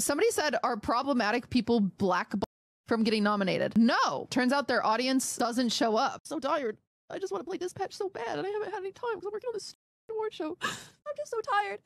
Somebody said, are problematic people blackballed from getting nominated? No. Turns out their audience doesn't show up. So tired. I just want to play Dispatch so bad, and I haven't had any time because I'm working on this award show. I'm just so tired.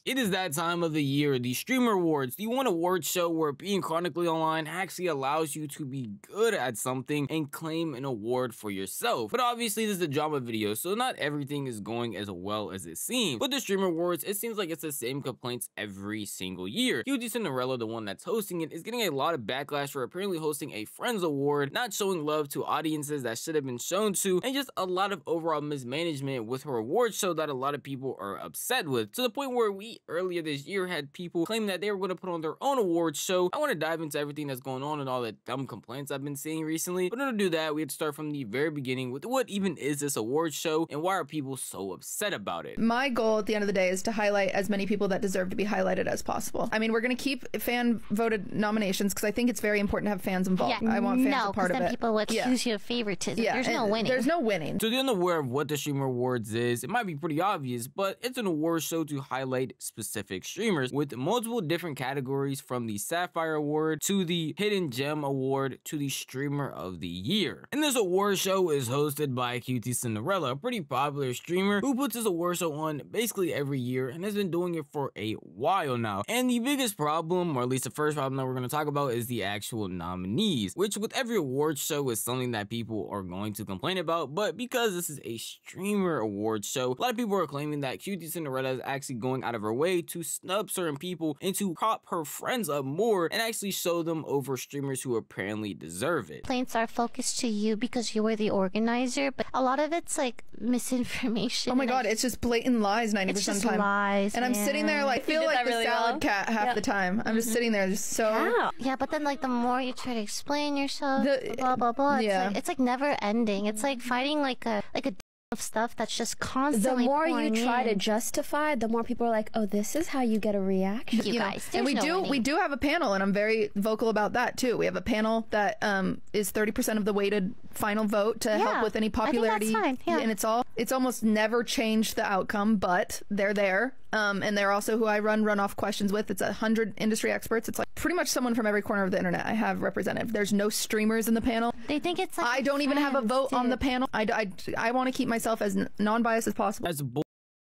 It is that time of the year, the Streamer Awards, the one award show where being chronically online actually allows you to be good at something and claim an award for yourself. But obviously this is a drama video, so not everything is going as well as it seems. With the Streamer Awards, it seems like it's the same complaints every single year. qtCinderella, the one that's hosting it, is getting a lot of backlash for apparently hosting a Friends Award, not showing love to audiences that should have been shown to, and just a lot of overall mismanagement with her award show that a lot of people are upset with, to the point where we earlier this year had people claim that they were going to put on their own awards show. I want to dive into everything that's going on and all the dumb complaints I've been seeing recently, but in order to do that, we have to start from the very beginning with what even is this award show and why are people so upset about it. My goal at the end of the day is to highlight as many people that deserve to be highlighted as possible. I mean, we're going to keep fan voted nominations because I think it's very important to have fans involved. I want fans a part of it. Then people will accuse you of favoritism. There's no winning. There's no winning. So if you're unaware of what the Streamer Awards is, it might be pretty obvious, but it's an award show to highlight specific streamers with multiple different categories, from the Sapphire Award to the Hidden Gem Award to the Streamer of the Year. And this award show is hosted by qtCinderella, a pretty popular streamer who puts this award show on basically every year and has been doing it for a while now. And the biggest problem, or at least the first problem that we're going to talk about, is the actual nominees, which with every award show is something that people are going to complain about. But because this is a streamer award show, a lot of people are claiming that qtCinderella is actually going out of her way to snub certain people and to prop her friends up more and actually show them over streamers who apparently deserve it. Complaints are focused to you because you were the organizer, but a lot of it's like misinformation. Oh my god, it's just blatant lies 90% of the time. Lies, and I'm sitting there like, I feel like the really salad cat half the time. I'm just sitting there just so... Yeah, but then like the more you try to explain yourself, blah blah blah, it's like never ending. It's like fighting like a of stuff that's just constantly. The more you try to justify, the more people are like, "Oh, this is how you get a reaction." You guys, and we do have a panel, and I'm very vocal about that too. We have a panel that is 30% of the weighted final vote to help with any popularity. I think that's fine. And it's almost never changed the outcome, but they're there. And they're also who I run runoff questions with. It's 100 industry experts. It's like pretty much someone from every corner of the internet I have represented. There's no streamers in the panel. They think it's like I don't even have a vote on the panel. I want to keep myself as non-biased as possible.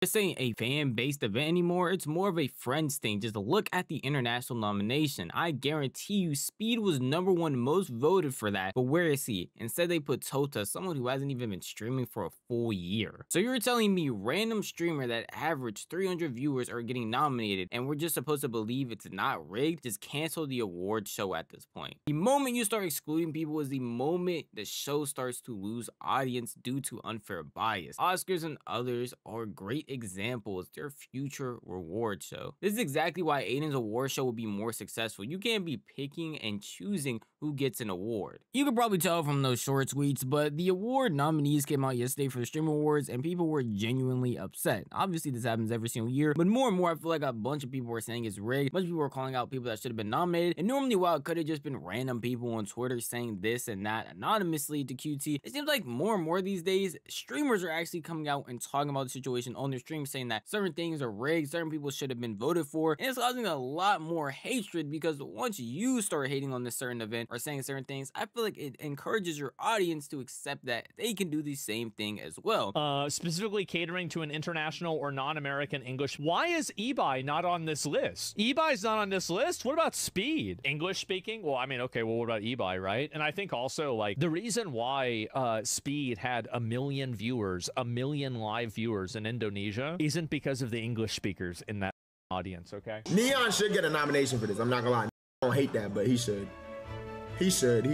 This ain't a fan-based event anymore, it's more of a friends thing. Just look at the international nomination. I guarantee you Speed was #1 most voted for that, but where is he? Instead they put Tota, someone who hasn't even been streaming for a full year. So you're telling me random streamer that averaged 300 viewers are getting nominated and we're just supposed to believe it's not rigged? Just cancel the award show at this point. The moment you start excluding people is the moment the show starts to lose audience due to unfair bias. Oscars and others are great examples, their future reward show. This is exactly why Aiden's award show will be more successful. You can't be picking and choosing who gets an award. You could probably tell from those short tweets, but the award nominees came out yesterday for the Streamer Awards and people were genuinely upset. Obviously this happens every single year, but more and more I feel like a bunch of people were saying it's rigged. A bunch of people were calling out people that should have been nominated, and normally while it could have just been random people on Twitter saying this and that anonymously to QT, it seems like more and more these days streamers are actually coming out and talking about the situation on their stream, saying that certain things are rigged, certain people should have been voted for, and it's causing a lot more hatred because once you start hating on this certain event or saying certain things, I feel like it encourages your audience to accept that they can do the same thing as well. Specifically catering to an international or non-American English. Why is eBay not on this list? eBay's not on this list? What about Speed? English speaking? Well, I mean, okay, well, what about eBay, right? And I think also, like, the reason why Speed had 1 million viewers, 1 million live viewers in Indonesia isn't because of the English speakers in that audience, okay? Neon should get a nomination for this. I'm not gonna lie. I don't hate that, but he should. He should.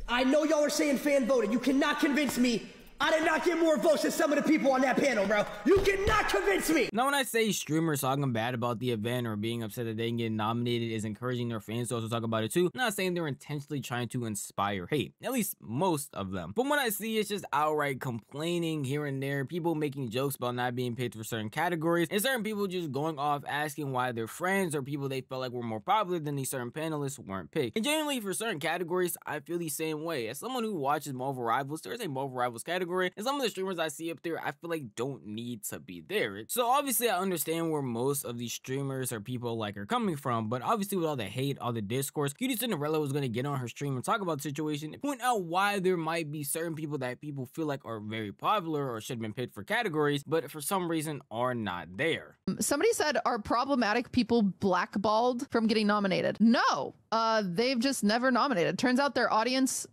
I know y'all are saying fan voted. You cannot convince me I did not get more votes than some of the people on that panel, bro. You cannot convince me. Now, when I say streamers talking bad about the event or being upset that they didn't get nominated is encouraging their fans to also talk about it too, I'm not saying they're intentionally trying to inspire hate, at least most of them. But what I see is just outright complaining here and there, people making jokes about not being picked for certain categories, and certain people just going off asking why their friends or people they felt like were more popular than these certain panelists weren't picked. And generally for certain categories, I feel the same way. As someone who watches Marvel Rivals, there's a Marvel Rivals category category, and some of the streamers I see up there I feel like don't need to be there. So obviously I understand where most of these streamers or people like are coming from, but obviously with all the hate, all the discourse, qtCinderella was going to get on her stream and talk about the situation and point out why there might be certain people that people feel like are very popular or should have been picked for categories, but for some reason are not there. Somebody said, are problematic people blackballed from getting nominated? No, they've just never nominated. Turns out their audience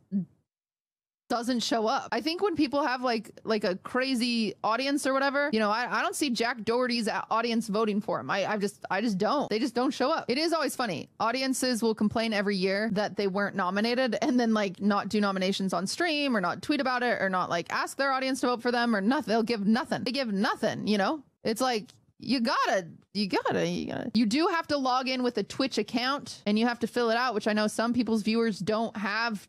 doesn't show up. I think when people have like a crazy audience or whatever, you know, I don't see Jack Doherty's audience voting for him. I just don't. They just don't show up. It is always funny. Audiences will complain every year that they weren't nominated and then like not do nominations on stream or not tweet about it or not like ask their audience to vote for them or nothing. They'll give nothing. They give nothing, you know? It's like, you do have to log in with a Twitch account and you have to fill it out, which I know some people's viewers don't have.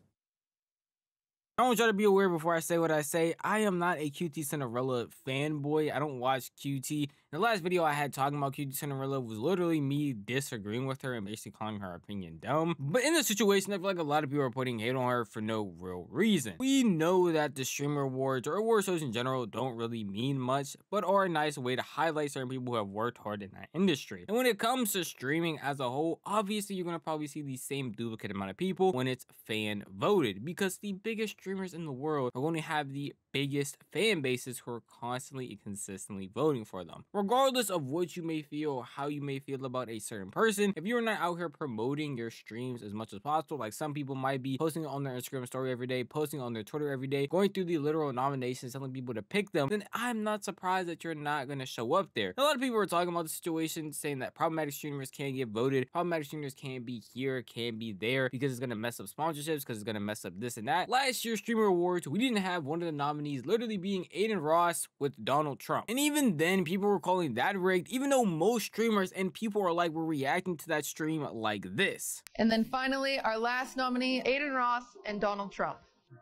I want y'all to be aware before I say what I say. I am not a qtCinderella fanboy. I don't watch QT. The last video I had talking about qtCinderella was literally me disagreeing with her and basically calling her opinion dumb. But in this situation, I feel like a lot of people are putting hate on her for no real reason. We know that the streamer awards or award shows in general don't really mean much, but are a nice way to highlight certain people who have worked hard in that industry. And when it comes to streaming as a whole, obviously you're going to probably see the same duplicate amount of people when it's fan voted, because the biggest streamers in the world are going to have the biggest fan bases who are constantly and consistently voting for them. Regardless of what you may feel, how you may feel about a certain person, if you're not out here promoting your streams as much as possible, like some people might be posting on their Instagram story every day, posting on their Twitter every day, going through the literal nominations, telling people to pick them, then I'm not surprised that you're not going to show up there. A lot of people are talking about the situation, saying that problematic streamers can't get voted, problematic streamers can't be here, can't be there, because it's going to mess up sponsorships, because it's going to mess up this and that. Last year's Streamer Awards, we didn't have one of the nominees literally being Aiden Ross with Donald Trump. And even then, people were calling that rigged, even though most streamers and people are like, we're reacting to that stream like this. And then finally, our last nominee, Aiden Ross and Donald Trump.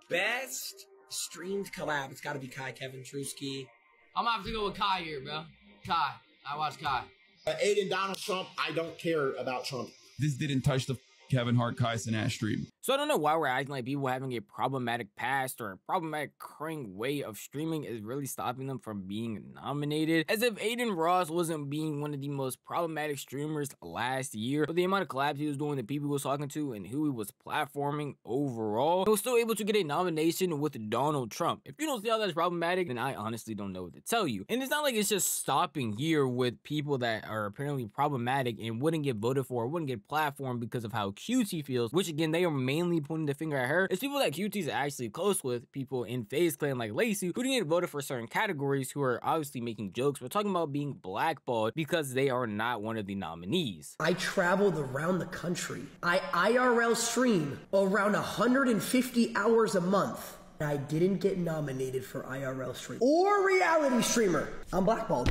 Best streamed collab. It's got to be Kai, Kevin, Trusky. I'm gonna have to go with Kai here, bro. Kai. I watch Kai. Aiden, Donald Trump, I don't care about Trump. This didn't touch the Kevin Hart, Kai Cenat stream. So I don't know why we're acting like people having a problematic past or a problematic current way of streaming is really stopping them from being nominated. As if Aiden Ross wasn't being one of the most problematic streamers last year, but the amount of collabs he was doing, the people he was talking to, and who he was platforming overall, he was still able to get a nomination with Donald Trump. If you don't see how that's problematic, then I honestly don't know what to tell you. And it's not like it's just stopping here with people that are apparently problematic and wouldn't get voted for or wouldn't get platformed because of how QT feels, which again, they are mainly pointing the finger at her. It's people that QT's actually close with, people in FaZe Clan like Lacey, who didn't get voted for certain categories, who are obviously making jokes. We're talking about being blackballed because they are not one of the nominees. I traveled around the country. I IRL stream around 150 hours a month. I didn't get nominated for IRL stream or reality streamer. I'm blackballed.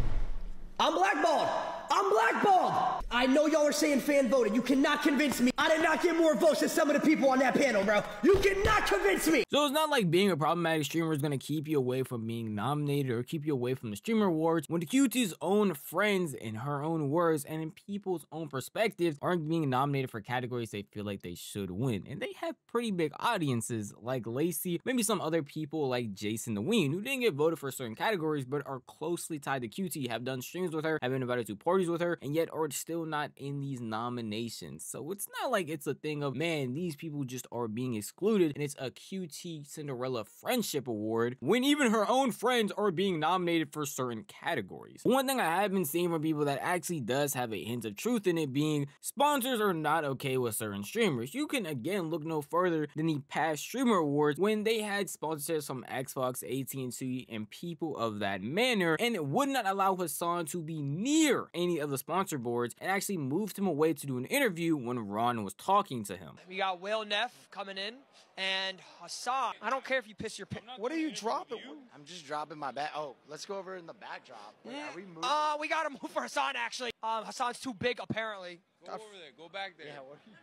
I'm blackballed. I'm blackballed. I know y'all are saying fan voted. You cannot convince me. I did not get more votes than some of the people on that panel, bro. You cannot convince me. So it's not like being a problematic streamer is going to keep you away from being nominated or keep you away from the Streamer Awards when the QT's own friends, in her own words and in people's own perspectives, aren't being nominated for categories they feel like they should win. And they have pretty big audiences like Lacey, maybe some other people like Jason the Ween, who didn't get voted for certain categories but are closely tied to QT, have done streams with her, have been invited to parties with her, and yet are still not in these nominations. So it's not like it's a thing of, man, these people just are being excluded and it's a qtCinderella friendship award when even her own friends are being nominated for certain categories. One thing I have been seeing from people that actually does have a hint of truth in it being sponsors are not okay with certain streamers. You can again look no further than the past Streamer Awards when they had sponsorships from Xbox, AT&T, and people of that manner, and it would not allow Hassan to be near any of the sponsor boards and actually moved him away to do an interview when Ron was talking to him. We got Will Neff coming in and Hassan. I don't care if you piss your pants. What are you dropping? I'm just dropping my bag. Oh, let's go over in the backdrop. Like, are we moving? We got to move for Hassan actually. Hassan's too big apparently. Go over there. Go back there. Yeah, what are you doing?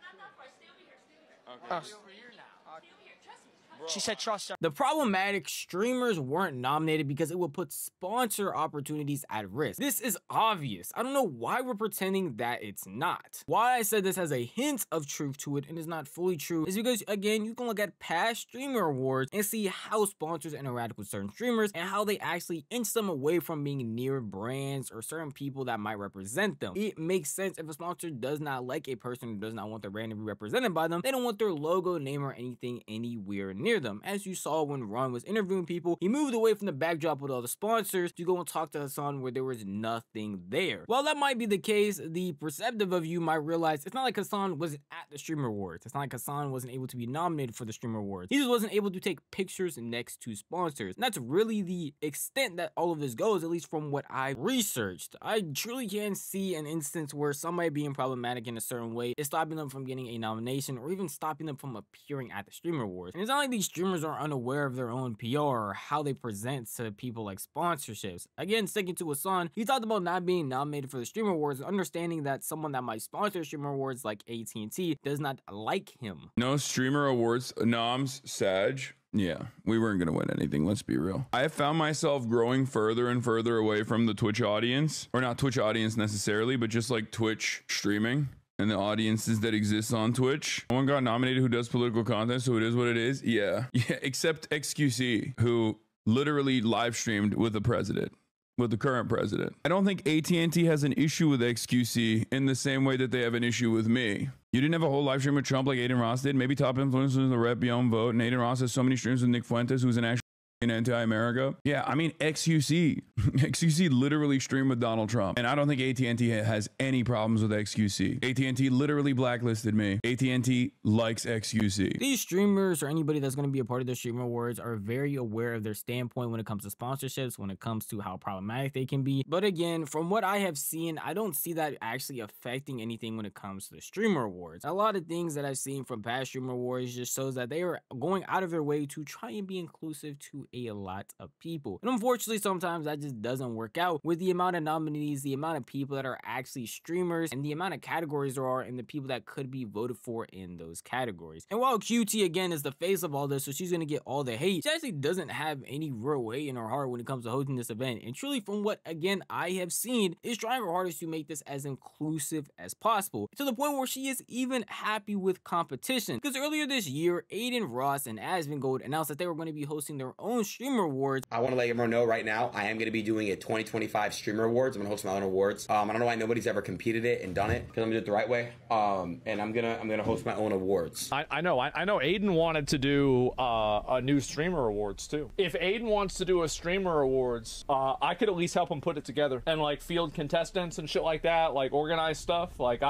Okay. Stay over here now. Stay over here. Trust me. She said trust her. The problematic streamers weren't nominated because it would put sponsor opportunities at risk. This is obvious. I don't know why we're pretending that it's not. Why I said this has a hint of truth to it and is not fully true is because, again, you can look at past streamer awards and see how sponsors interact with certain streamers and how they actually inch them away from being near brands or certain people that might represent them. It makes sense if a sponsor does not like a person who does not want their brand to be represented by them. They don't want their logo, name, or anything anywhere near them. As you saw when Ron was interviewing people, he moved away from the backdrop with all the sponsors to go and talk to Hassan where there was nothing there. While that might be the case, the perceptive of you might realize it's not like Hassan wasn't at the Streamer Awards. It's not like Hassan wasn't able to be nominated for the Streamer Awards. He just wasn't able to take pictures next to sponsors. And that's really the extent that all of this goes, at least from what I researched. I truly can't see an instance where somebody being problematic in a certain way is stopping them from getting a nomination or even stopping them from appearing at the Streamer Awards. And it's not like these streamers are unaware of their own PR or how they present to people like sponsorships. Again, sticking to Hassan, he talked about not being nominated for the Streamer Awards and understanding that someone that might sponsor Streamer Awards like AT&T does not like him. No Streamer Awards noms, Sag. Yeah, we weren't going to win anything, let's be real. I have found myself growing further and further away from the Twitch audience, or not Twitch audience necessarily, but just like Twitch streaming and the audiences that exist on Twitch. No one got nominated who does political content, so it is what it is. Yeah, except XQC, who literally live streamed with the president. With the current president. I don't think AT&T has an issue with XQC in the same way that they have an issue with me. You didn't have a whole live stream with Trump like Aiden Ross did. Maybe top influencers in the rep beyond vote. And Aiden Ross has so many streams with Nick Fuentes, who's an actual anti-America. Yeah, I mean, XQC. XQC literally streamed with Donald Trump. And I don't think AT&T has any problems with XQC. AT&T literally blacklisted me. AT&T likes XQC. These streamers or anybody that's going to be a part of the Streamer Awards are very aware of their standpoint when it comes to sponsorships, when it comes to how problematic they can be. But again, from what I have seen, I don't see that actually affecting anything when it comes to the Streamer Awards. A lot of things that I've seen from past Streamer Awards just shows that they are going out of their way to try and be inclusive to a lot of people. And unfortunately, sometimes that just doesn't work out with the amount of nominees, the amount of people that are actually streamers, and the amount of categories there are, and the people that could be voted for in those categories. And while QT, again, is the face of all this, so she's going to get all the hate, she actually doesn't have any real weight in her heart when it comes to hosting this event. And truly, from what, again, I have seen, is trying her hardest to make this as inclusive as possible, to the point where she is even happy with competition. Because earlier this year, Aiden Ross and Asmongold announced that they were going to be hosting their own Streamer Awards. I want to let everyone know right now, I am going to be doing a 2025 Streamer Awards. I'm going to host my own awards. I don't know why nobody's ever competed it and done it, because I'm going to do it the right way. And I'm gonna host my own awards. I know Aiden wanted to do a new Streamer Awards too. If Aiden wants to do a Streamer Awards, I could at least help him put it together and like field contestants and shit like that, like organize stuff. Like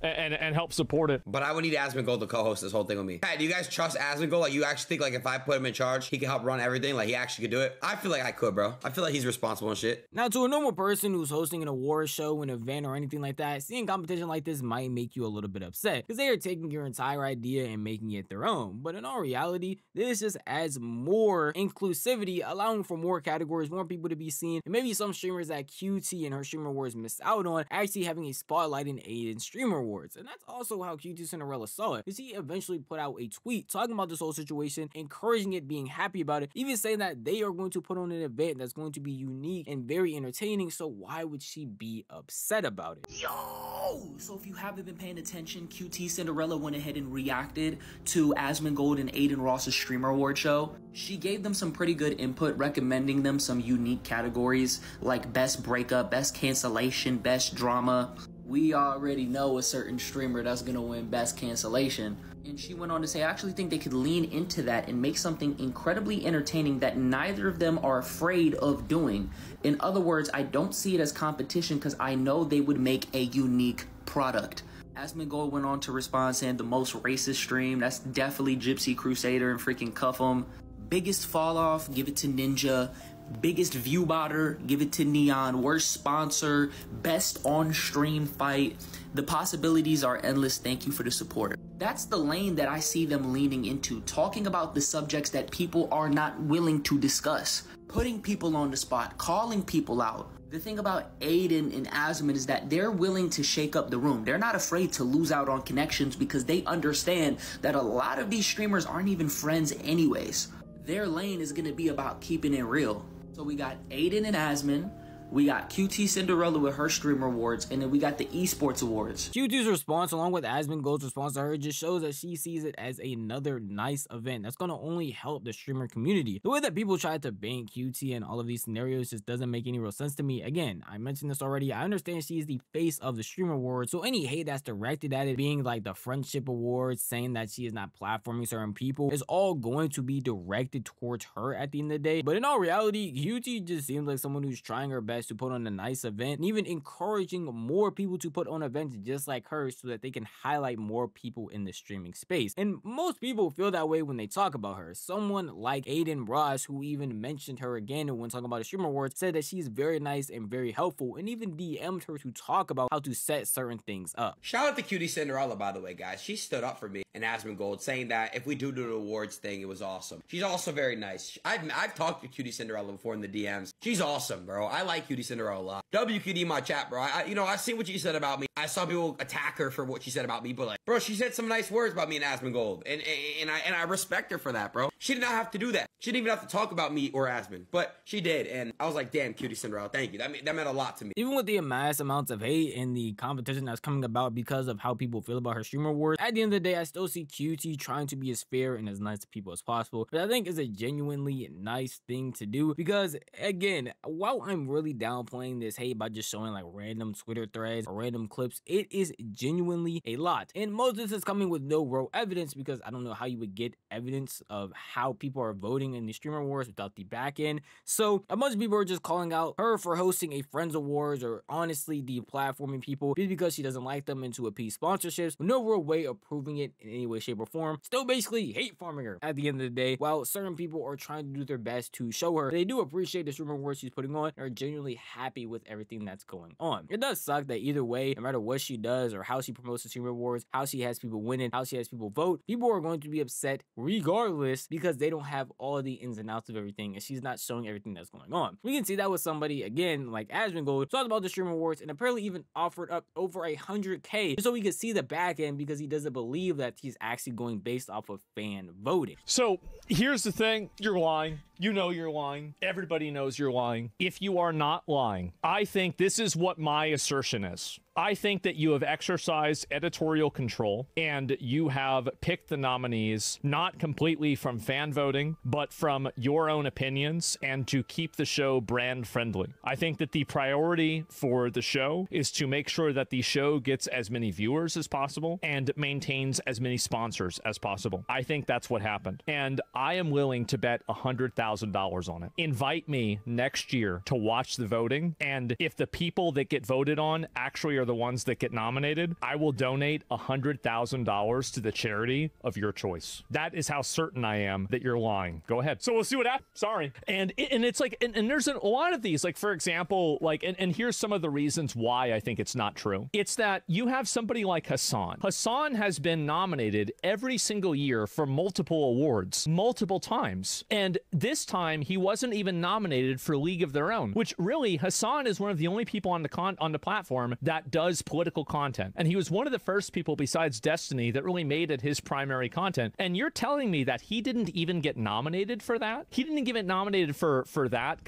and help support it. But I would need Asmongold to co-host this whole thing with me. Hey, do you guys trust Asmongold? Like, you actually think like if I put him in charge, he can help run everything? Like, he actually could do it? I feel like I could, bro. I feel like he's responsible and shit. Now, to a normal person who's hosting an award show, an event, or anything like that, seeing competition like this might make you a little bit upset because they are taking your entire idea and making it their own. But in all reality, this just adds more inclusivity, allowing for more categories, more people to be seen, and maybe some streamers that QT and her Streamer Awards missed out on actually having a spotlight in Aiden's Streamer Awards. And that's also how qtCinderella saw it, because he eventually put out a tweet talking about this whole situation, encouraging it, being happy about it, even saying that they are going to put on an event that's going to be unique and very entertaining, so why would she be upset about it? Yo! So if you haven't been paying attention, qtCinderella went ahead and reacted to Asmongold and Aiden Ross's Streamer Award show. She gave them some pretty good input, recommending them some unique categories like best breakup, best cancellation, best drama. We already know a certain streamer that's gonna win best cancellation. And she went on to say, I actually think they could lean into that and make something incredibly entertaining that neither of them are afraid of doing. In other words, I don't see it as competition because I know they would make a unique product. Asmongold went on to respond saying the most racist stream, that's definitely Gypsy Crusader and freaking Cuff 'em. Biggest fall off, give it to Ninja. Biggest view botter, give it to Neon. Worst sponsor, best on-stream fight. The possibilities are endless. Thank you for the support. That's the lane that I see them leaning into, talking about the subjects that people are not willing to discuss, putting people on the spot, calling people out. The thing about Aiden and Asmon is that they're willing to shake up the room. They're not afraid to lose out on connections because they understand that a lot of these streamers aren't even friends anyways. Their lane is gonna be about keeping it real. So we got Aiden and Asmon, we got qtCinderella with her streamer awards, and then we got the esports awards. QT's response, along with Asmongold's response to her, just shows that she sees it as another nice event that's gonna only help the streamer community. The way that people try to bank QT in all of these scenarios just doesn't make any real sense to me. Again, I mentioned this already. I understand she is the face of the streamer awards, so any hate that's directed at it being like the friendship awards, saying that she is not platforming certain people, is all going to be directed towards her at the end of the day. But in all reality, QT just seems like someone who's trying her best to put on a nice event and even encouraging more people to put on events just like her so that they can highlight more people in the streaming space. And most people feel that way when they talk about her. Someone like Aiden Ross, who even mentioned her again when talking about the streamer awards, said that she's very nice and very helpful, and even DM'd her to talk about how to set certain things up. Shout out to qtCinderella, by the way, guys. She stood up for me and Asmongold, saying that if we do the awards thing, it was awesome. She's also very nice. I've talked to qtCinderella before in the DMs. She's awesome, bro. I like qtCinderella a lot. WQD my chat, bro. I seen what she said about me. I saw people attack her for what she said about me, but like, bro, she said some nice words about me and Asmongold, and I respect her for that, bro. She did not have to do that. She didn't even have to talk about me or Asmon, but she did, and I was like, damn, qtCinderella, thank you. That meant a lot to me. Even with the mass amounts of hate and the competition that's coming about because of how people feel about her streamer awards, at the end of the day, I still see QT trying to be as fair and as nice to people as possible, but I think it's a genuinely nice thing to do because, again, while I'm really downplaying this hate by just showing like random Twitter threads or random clips, it is genuinely a lot. And most of this is coming with no real evidence because I don't know how you would get evidence of how people are voting in the streamer awards without the back end. So a bunch of people are just calling out her for hosting a Friends Awards or honestly deplatforming people just because she doesn't like them and to appease sponsorships with no real way of proving it in any way, shape, or form. Still basically hate farming her at the end of the day, while certain people are trying to do their best to show her they do appreciate the streamer awards she's putting on and are genuinely happy with everything that's going on. It does suck that either way, no matter what she does or how she promotes the streamer awards, how she has people winning, how she has people vote, people are going to be upset regardless because they don't have all the ins and outs of everything and she's not showing everything that's going on. We can see that with somebody again like Asmongold talked about the streamer awards and apparently even offered up over 100K just so we could see the back end because he doesn't believe that he's actually going based off of fan voting. So here's the thing, you're lying. You know you're lying. Everybody knows you're lying. If you are not lying, I think this is what my assertion is. I think that you have exercised editorial control and you have picked the nominees not completely from fan voting, but from your own opinions and to keep the show brand friendly. I think that the priority for the show is to make sure that the show gets as many viewers as possible and maintains as many sponsors as possible. I think that's what happened. And I am willing to bet $100,000 on it. Invite me next year to watch the voting. And if the people that get voted on actually are the ones that get nominated, I will donate $100,000 to the charity of your choice. That is how certain I am that you're lying. Go ahead. So we'll see what happens. Sorry. And it's like, and there's a lot of these, like, for example, like, and here's some of the reasons why I think it's not true. It's that you have somebody like Hassan. Hassan has been nominated every single year for multiple awards, multiple times. And this time he wasn't even nominated for League of Their Own, which really Hassan is one of the only people on the platform that does political content. And he was one of the first people besides Destiny that really made it his primary content. And you're telling me that he didn't even get nominated for that? He didn't get nominated for that,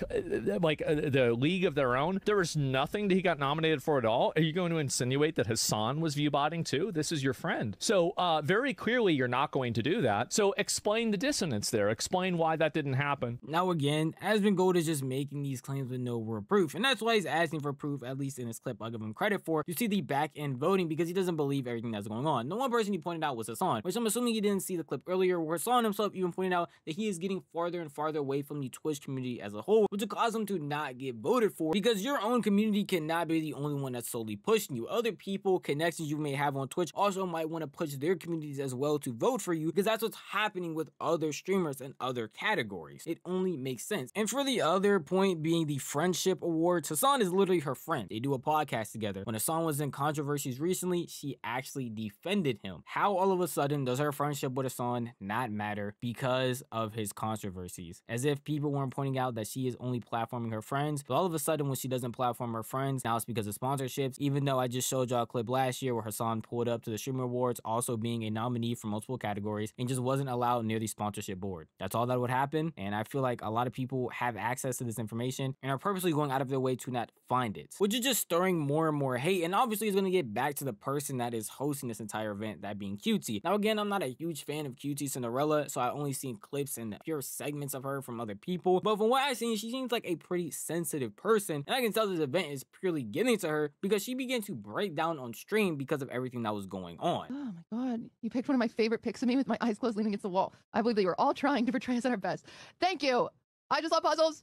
like the League of Their Own? There was nothing that he got nominated for at all? Are you going to insinuate that Hassan was viewbotting too? This is your friend. So very clearly you're not going to do that. So explain the dissonance there. Explain why that didn't happen. Now again, Asmongold is just making these claims with no real proof. And that's why he's asking for proof, at least in his clip I'll give him credit for. You see the back end voting because he doesn't believe everything that's going on. The one person he pointed out was Hassan, which I'm assuming you didn't see the clip earlier where Hassan himself even pointed out that he is getting farther and farther away from the Twitch community as a whole, which will cause him to not get voted for because your own community cannot be the only one that's solely pushing you. Other people, connections you may have on Twitch also might want to push their communities as well to vote for you because that's what's happening with other streamers and other categories. It only makes sense. And for the other point being the friendship awards, Hassan is literally her friend. They do a podcast together. When Hassan was in controversies recently, she actually defended him. How all of a sudden does her friendship with Hassan not matter because of his controversies? As if people weren't pointing out that she is only platforming her friends, but all of a sudden when she doesn't platform her friends, now it's because of sponsorships, even though I just showed y'all a clip last year where Hassan pulled up to the Streamer Awards also being a nominee for multiple categories and just wasn't allowed near the sponsorship board. That's all that would happen, and I feel like a lot of people have access to this information and are purposely going out of their way to not find it, which is just stirring more and more hate, and obviously it's going to get back to the person that is hosting this entire event, that being QT. Now again, I'm not a huge fan of qtCinderella, so I only seen clips and pure segments of her from other people, but from what I've seen, she seems like a pretty sensitive person, and I can tell this event is purely getting to her because she began to break down on stream because of everything that was going on. Oh my god, you picked one of my favorite pics of me with my eyes closed leaning against the wall. I believe that you were all trying to portray us at our best. Thank you. I just love puzzles.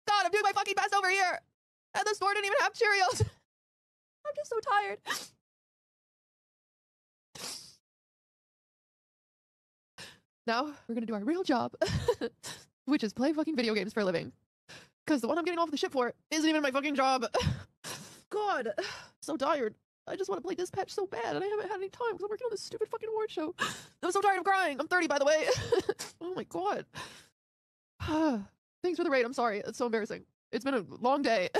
God, I'm doing my fucking best over here. And the store didn't even have Cheerios. I'm just so tired. Now we're gonna do our real job, which is play fucking video games for a living. Because the one I'm getting off the ship for isn't even my fucking job. God, so tired. I just want to play Dispatch so bad, and I haven't had any time because I'm working on this stupid fucking award show. I'm so tired of crying. I'm 30, by the way. Oh my god. Thanks for the raid. I'm sorry. It's so embarrassing. It's been a long day.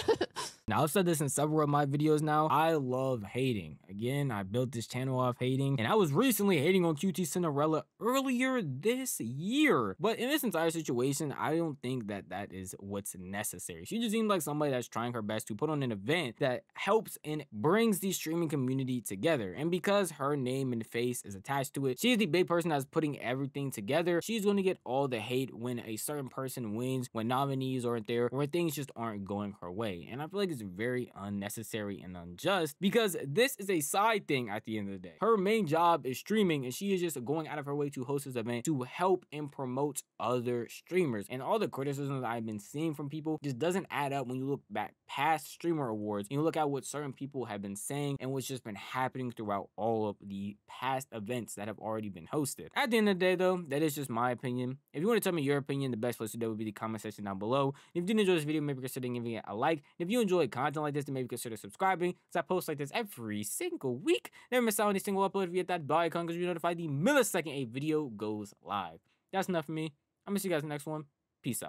Now, I've said this in several of my videos now. I love hating. Again, I built this channel off hating, and I was recently hating on qtCinderella earlier this year. But in this entire situation, I don't think that that is what's necessary. She just seems like somebody that's trying her best to put on an event that helps and brings the streaming community together. And because her name and face is attached to it, she's the big person that's putting everything together. She's going to get all the hate when a certain person wins, when nominees aren't there, or when things just aren't going her way. And I feel like it's very unnecessary and unjust because this is a side thing at the end of the day. Her main job is streaming, and she is just going out of her way to host this event to help and promote other streamers. And all the criticism that I've been seeing from people just doesn't add up when you look back past Streamer Awards and you look at what certain people have been saying and what's just been happening throughout all of the past events that have already been hosted. At the end of the day though, that is just my opinion. If you want to tell me your opinion, the best place to do would be the comment section down below. If you did enjoy this video, maybe consider giving it a like. And if you enjoy content like this, then maybe consider subscribing, because I post like this every single week. Never miss out on any single upload. If you hit that bell icon, because you're notified the millisecond a video goes live. That's enough for me. I'm gonna see you guys in the next one. Peace out.